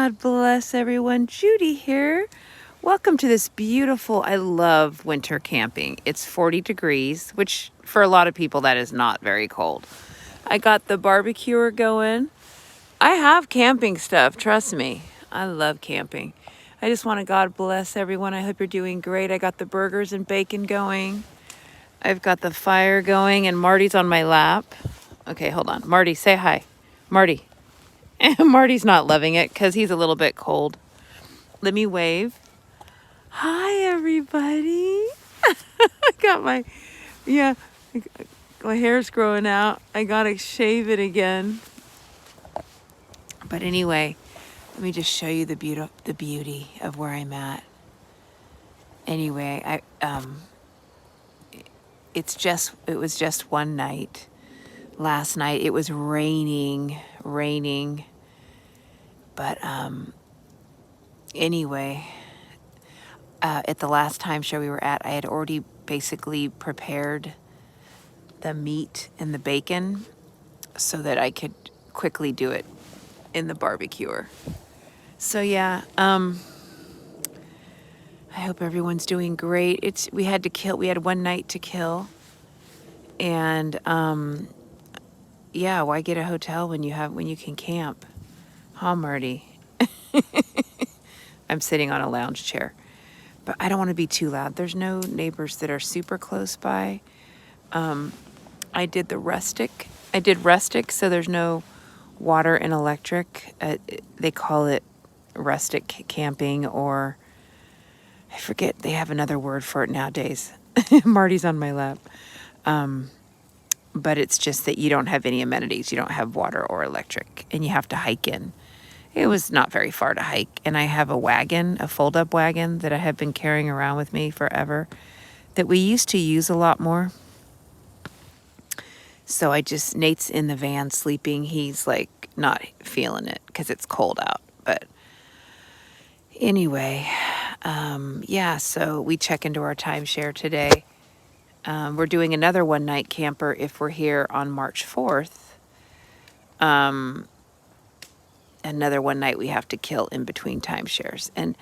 God bless everyone. Judy here. Welcome to this beautiful, I love winter camping. It's 40 degrees, which for a lot of people that is not very cold. I got the barbecuer going. I have camping stuff, trust me. I love camping. I just want to God bless everyone. I hope you're doing great. I got the burgers and bacon going. I've got the fire going and Marty's on my lap. Okay, hold on. Marty, say hi. Marty. Marty's not loving it because he's a little bit cold. Let me wave. Hi, everybody. I got my hair's growing out. I got to shave it again. But anyway, let me just show you the beauty of where I'm at. Anyway, it was just one night. Last night it was raining. But anyway, at the last timeshare we were at, I had already basically prepared the meat and the bacon so that I could quickly do it in the barbecuer. So yeah, I hope everyone's doing great. We had 1 night to kill. And yeah, why get a hotel when you can camp? Huh, Marty? I'm sitting on a lounge chair. But I don't want to be too loud. There's no neighbors that are super close by. I did rustic, so there's no water and electric. They call it rustic camping, or I forget, they have another word for it nowadays. Marty's on my lap. But it's just that you don't have any amenities. You don't have water or electric, and you have to hike in. It was not very far to hike, and I have a fold-up wagon that I have been carrying around with me forever that we used to use a lot more. So Nate's in the van sleeping. He's like not feeling it because it's cold out. But anyway, yeah, so we check into our timeshare today. We're doing another one-night camper if we're here on March 4th. Another one night we have to kill in between timeshares. And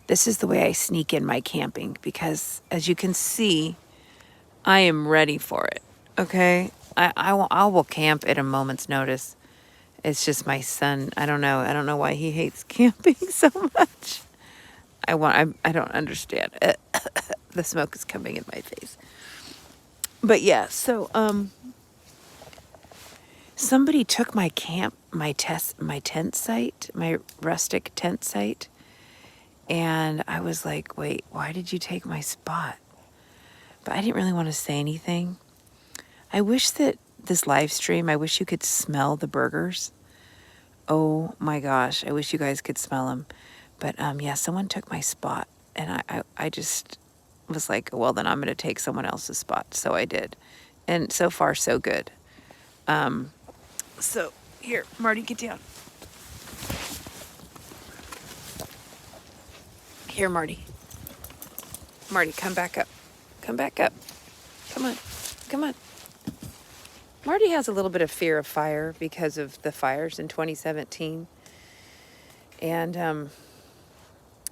this is the way I sneak in my camping because, as you can see, I am ready for it, okay? I will camp at a moment's notice. It's just my son. I don't know why he hates camping so much. I don't understand. The smoke is coming in my face. But yeah, so somebody took my tent site, my rustic tent site, and I was like, wait, why did you take my spot? But I didn't really want to say anything. I wish that this live stream, I wish you could smell the burgers. Oh my gosh, I wish you guys could smell them. But yeah, someone took my spot, and I just was like, well, then I'm going to take someone else's spot. So I did. And so far, so good. So here, Marty, get down. Here, Marty. Marty, come back up. Come back up. Come on. Marty has a little bit of fear of fire because of the fires in 2017. And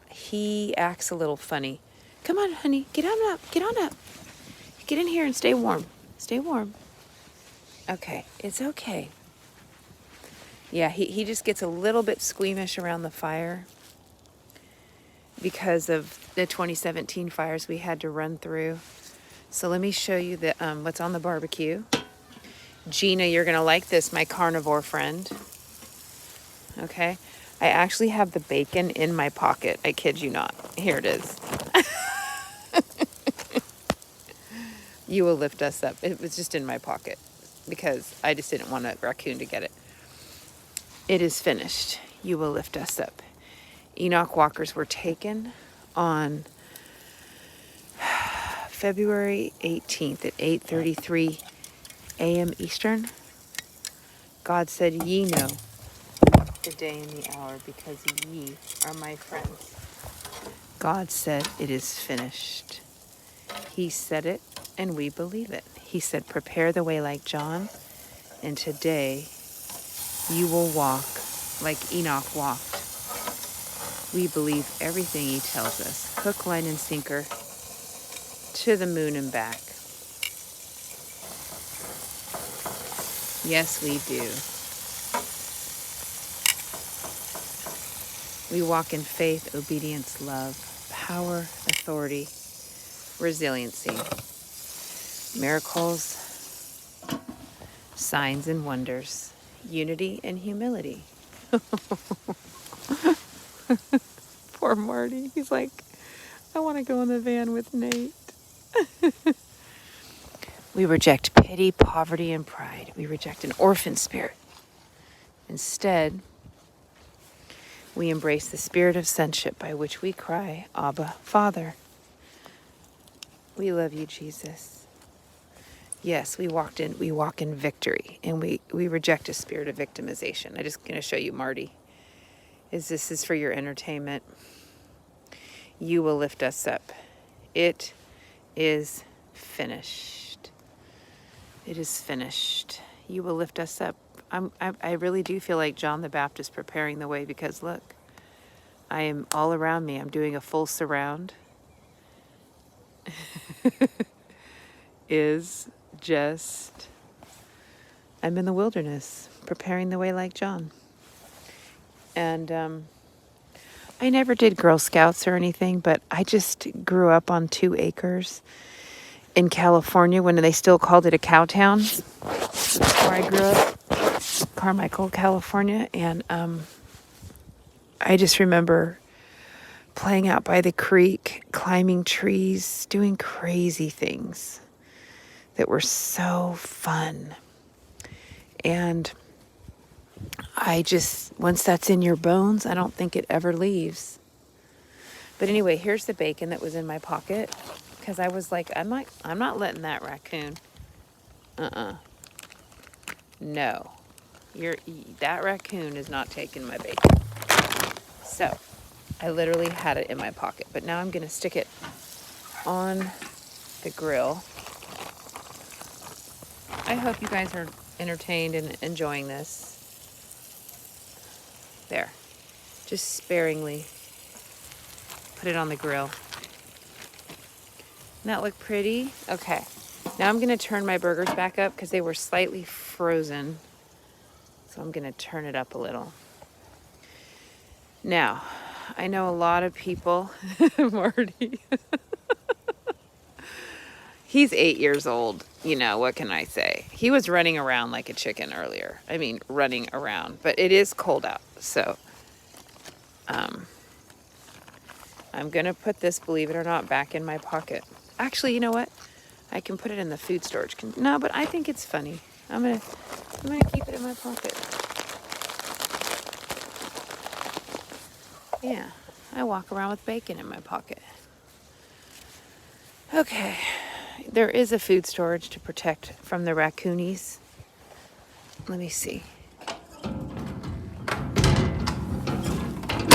he acts a little funny. Come on, honey. Get on up. Get in here and stay warm. Okay, it's okay. Yeah, he just gets a little bit squeamish around the fire because of the 2017 fires we had to run through. So let me show you what's on the barbecue. Gina, you're going to like this, my carnivore friend. Okay, I actually have the bacon in my pocket. I kid you not. Here it is. You will lift us up. It was just in my pocket because I just didn't want a raccoon to get it. It is finished. You will lift us up. Enoch walkers were taken on February 18th at 8:33 a.m. Eastern. God said, ye know the day and the hour because ye are my friends. God said, it is finished. He said it, and we believe it. He said, prepare the way like John, and today you will walk like Enoch walked. We believe everything he tells us, hook, line, and sinker, to the moon and back. Yes, we do. We walk in faith, obedience, love, power, authority, resiliency, miracles, signs and wonders, unity and humility. Poor Marty. He's like, I want to go in the van with Nate. We reject pity, poverty, and pride. We reject an orphan spirit. Instead, we embrace the spirit of sonship by which we cry, Abba, Father. We love you, Jesus. Yes, we walk in victory, and we reject a spirit of victimization. I'm just going to show you Marty. This is for your entertainment. You will lift us up. It is finished. It is finished. You will lift us up. I really do feel like John the Baptist preparing the way, because look, I am all around me. I'm doing a full surround. Is just, I'm in the wilderness preparing the way like John. And I never did Girl Scouts or anything, but I just grew up on 2 acres in California when they still called it a cow town, where I grew up, Carmichael, California. And I just remember playing out by the creek, climbing trees, doing crazy things that were so fun. And I just, once that's in your bones, I don't think it ever leaves. But anyway, here's the bacon that was in my pocket, because I was like, I'm not letting that raccoon. No. That raccoon is not taking my bacon. So, I literally had it in my pocket, but now I'm going to stick it on the grill. I hope you guys are entertained and enjoying this. There. Just sparingly put it on the grill. Doesn't that look pretty? Okay. Now I'm going to turn my burgers back up because they were slightly frozen. So I'm going to turn it up a little. Now, I know a lot of people, Marty, he's 8 years old. You know, what can I say? He was running around like a chicken earlier. I mean, running around. But it is cold out. So, I'm going to put this, believe it or not, back in my pocket. Actually, you know what? I can put it in the food storage. No, but I think it's funny. I'm gonna keep it in my pocket. Yeah, I walk around with bacon in my pocket. Okay, there is a food storage to protect from the raccoonies. Let me see.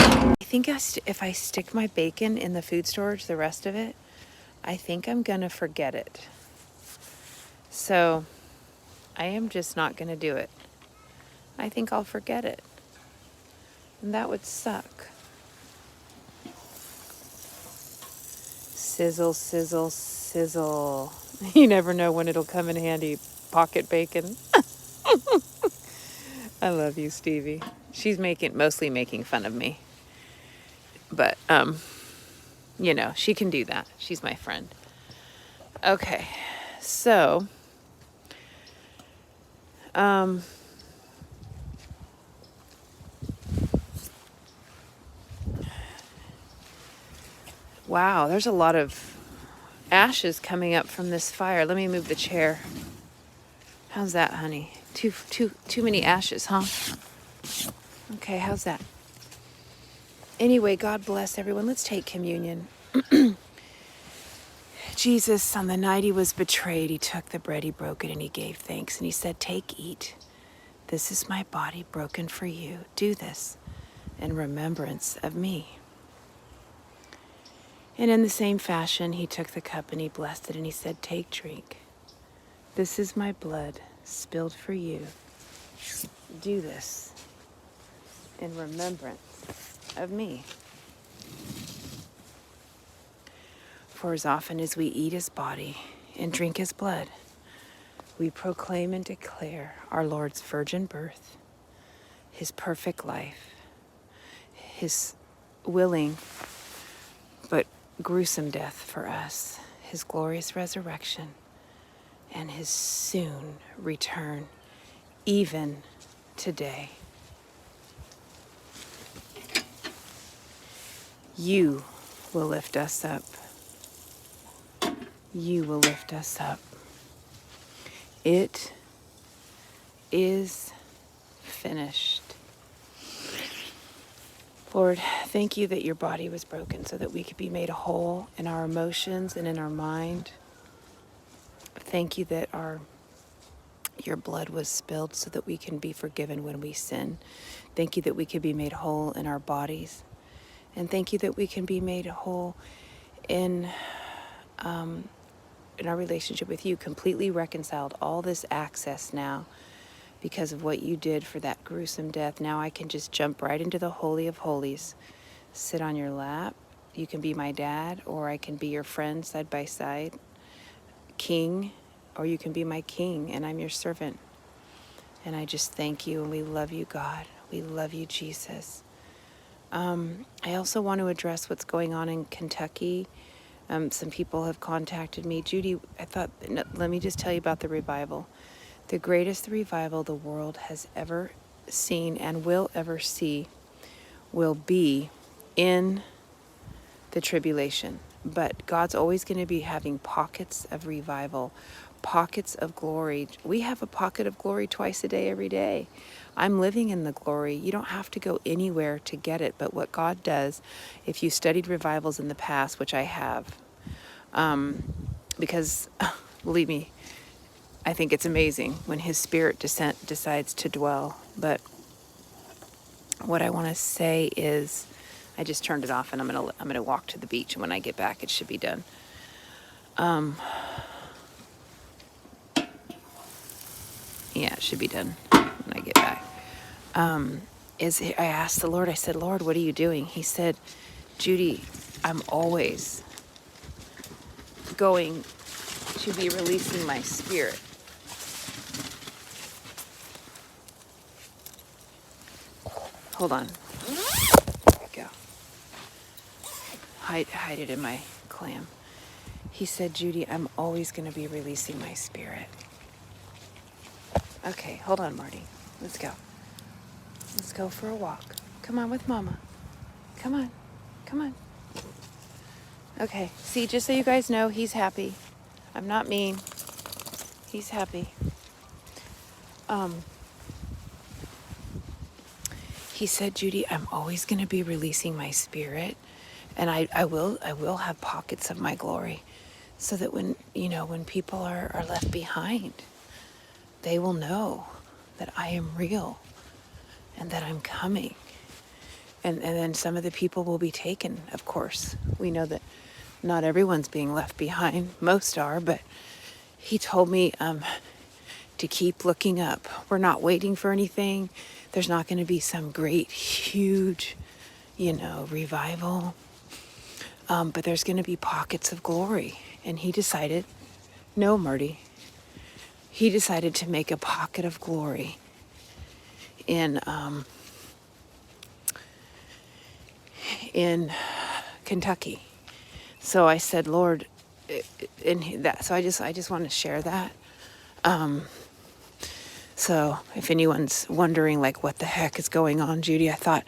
I think if I stick my bacon in the food storage, the rest of it, I think I'm gonna forget it. So, I am just not gonna do it. I think I'll forget it. And that would suck. Sizzle, sizzle, sizzle. You never know when it'll come in handy. Pocket bacon. I love you, Stevie. She's mostly making fun of me. But, you know, she can do that. She's my friend. Okay. So, wow, there's a lot of ashes coming up from this fire. Let me move the chair. How's that, honey? Too many ashes, huh? Okay, how's that? Anyway, God bless everyone. Let's take communion. Jesus, on the night he was betrayed, he took the bread, he broke it, and he gave thanks. And he said, take, eat. This is my body broken for you. Do this in remembrance of me. And in the same fashion, he took the cup and he blessed it and he said, take, drink. This is my blood spilled for you. Do this in remembrance of me. For as often as we eat his body and drink his blood, we proclaim and declare our Lord's virgin birth, his perfect life, his willing but gruesome death for us, his glorious resurrection, and his soon return, even today. You will lift us up. You will lift us up. It is finished. Lord, thank you that your body was broken so that we could be made whole in our emotions and in our mind. Thank you that your blood was spilled so that we can be forgiven when we sin. Thank you that we can be made whole in our bodies. And thank you that we can be made whole in our relationship with you, completely reconciled, all this access now because of what you did for that gruesome death. Now I can just jump right into the Holy of Holies, sit on your lap. You can be my dad, or I can be your friend side by side, king, or you can be my king and I'm your servant. And I just thank you, and we love you, God. We love you, Jesus. I also want to address what's going on in Kentucky. Some people have contacted me. Judy, let me just tell you about the revival. The greatest revival the world has ever seen and will ever see will be in the tribulation. But God's always going to be having pockets of revival, pockets of glory. We have a pocket of glory twice a day, every day. I'm living in the glory. You don't have to go anywhere to get it. But what God does, if you studied revivals in the past, which I have, because believe me, I think it's amazing when his spirit decides to dwell. But what I want to say is, I just turned it off and I'm gonna walk to the beach, and when I get back it should be done. Yeah, it should be done when I get back. I asked the Lord, I said, Lord, what are you doing? He said, Judy, I'm always going to be releasing my spirit. Hold on. There we go. Hide it in my clam. He said, Judy, I'm always going to be releasing my spirit. Okay, hold on, Marty. Let's go. Let's go for a walk. Come on with Mama. Come on. Come on. Okay, see, just so you guys know, he's happy. I'm not mean. He's happy. He said, Judy, I'm always going to be releasing my spirit, and I will have pockets of my glory, so that when people are left behind, they will know that I am real and that I'm coming. And then some of the people will be taken, of course. We know that not everyone's being left behind. Most are, but he told me to keep looking up. We're not waiting for anything. There's not going to be some great, huge, revival. But there's going to be pockets of glory. And he decided, no, Marty, he decided to make a pocket of glory in Kentucky. So I said, Lord, so I just want to share that. So if anyone's wondering, like, what the heck is going on, Judy, I thought,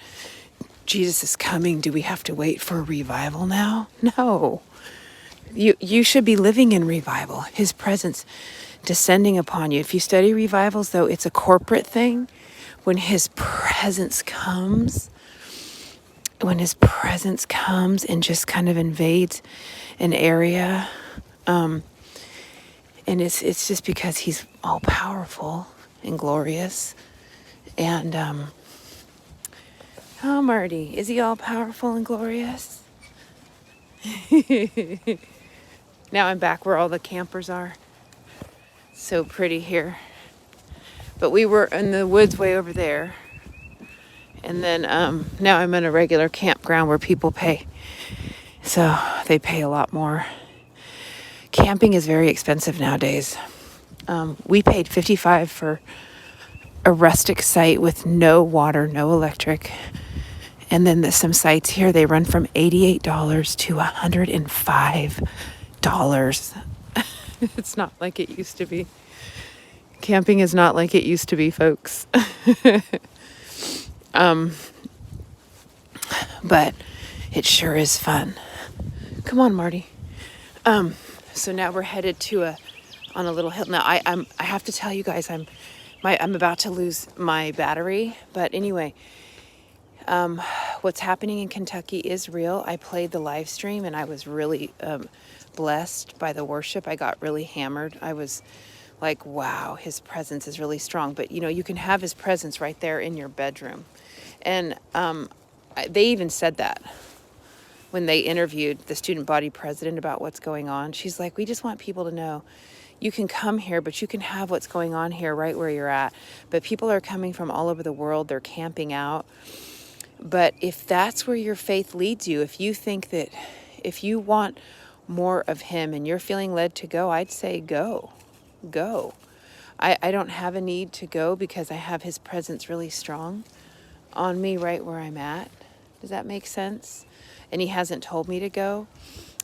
Jesus is coming. Do we have to wait for a revival now? No. You should be living in revival, his presence descending upon you. If you study revivals, though, it's a corporate thing. When his presence comes and just kind of invades an area, and it's just because he's all powerful and glorious. And oh, Marty, is he all powerful and glorious? Now I'm back where all the campers are. So pretty here. But we were in the woods way over there. And then now I'm in a regular campground where people pay. So they pay a lot more. Camping is very expensive nowadays. We paid $55 for a rustic site with no water, no electric. And then some sites here, they run from $88 to $105. It's not like it used to be. Camping is not like it used to be, folks. But it sure is fun. Come on, Marty. So now we're headed to on a little hill. Now I have to tell you guys, I'm about to lose my battery. But anyway, what's happening in Kentucky is real. I played the live stream and I was really blessed by the worship. I got really hammered. I was like, wow, his presence is really strong. But you can have his presence right there in your bedroom. And they even said that when they interviewed the student body president about what's going on. She's like, we just want people to know you can come here, but you can have what's going on here right where you're at. But people are coming from all over the world. They're camping out. But if that's where your faith leads you, if you think that if you want more of him and you're feeling led to go, I'd say go. I don't have a need to go because I have his presence really strong on me right where I'm at. Does that make sense? And he hasn't told me to go,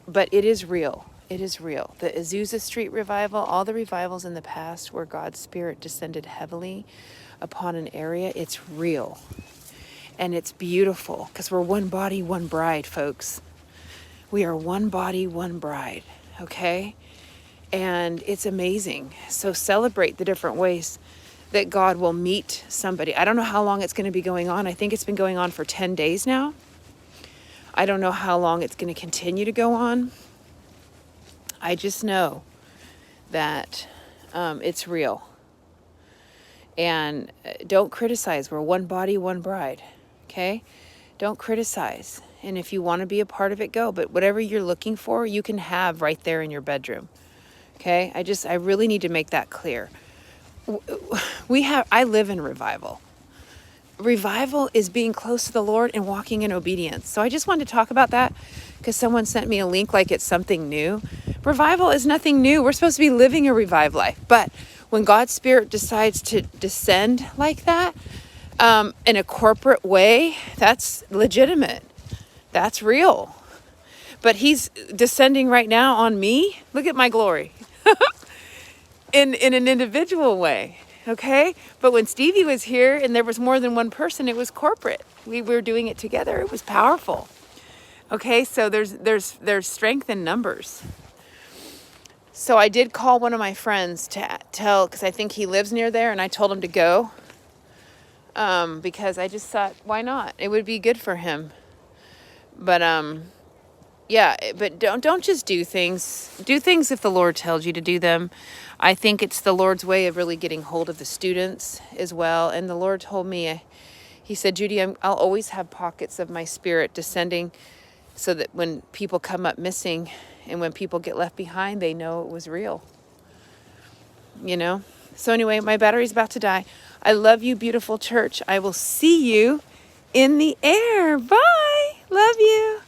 but it is real. It is real. The Azusa Street revival, all the revivals in the past where God's Spirit descended heavily upon an area, it's real. And it's beautiful because we're one body, one bride, folks. We are one body, one bride, okay? And it's amazing. So celebrate the different ways that God will meet somebody. I don't know how long it's going to be going on. I think it's been going on for 10 days now. I don't know how long it's going to continue to go on. I just know that it's real. And don't criticize. We're one body, one bride. Okay? Don't criticize. And if you want to be a part of it, go. But whatever you're looking for, you can have right there in your bedroom. Okay? I really need to make that clear. I live in revival. Revival is being close to the Lord and walking in obedience. So I just wanted to talk about that because someone sent me a link like it's something new. Revival is nothing new. We're supposed to be living a revived life. But when God's Spirit decides to descend like that, in a corporate way, that's legitimate. That's real. But he's descending right now on me. Look at my glory. in an individual way. Okay? But when Stevie was here and there was more than one person, it was corporate. We were doing it together. It was powerful. Okay? So there's strength in numbers. So I did call one of my friends to tell, because I think he lives near there, and I told him to go. Because I just thought, why not? It would be good for him. But yeah, but don't just do things. Do things if the Lord tells you to do them. I think it's the Lord's way of really getting hold of the students as well. And the Lord told me, he said, Judy, I'll always have pockets of my Spirit descending so that when people come up missing and when people get left behind, they know it was real. So anyway, my battery's about to die. I love you, beautiful church. I will see you in the air. Bye. Love you.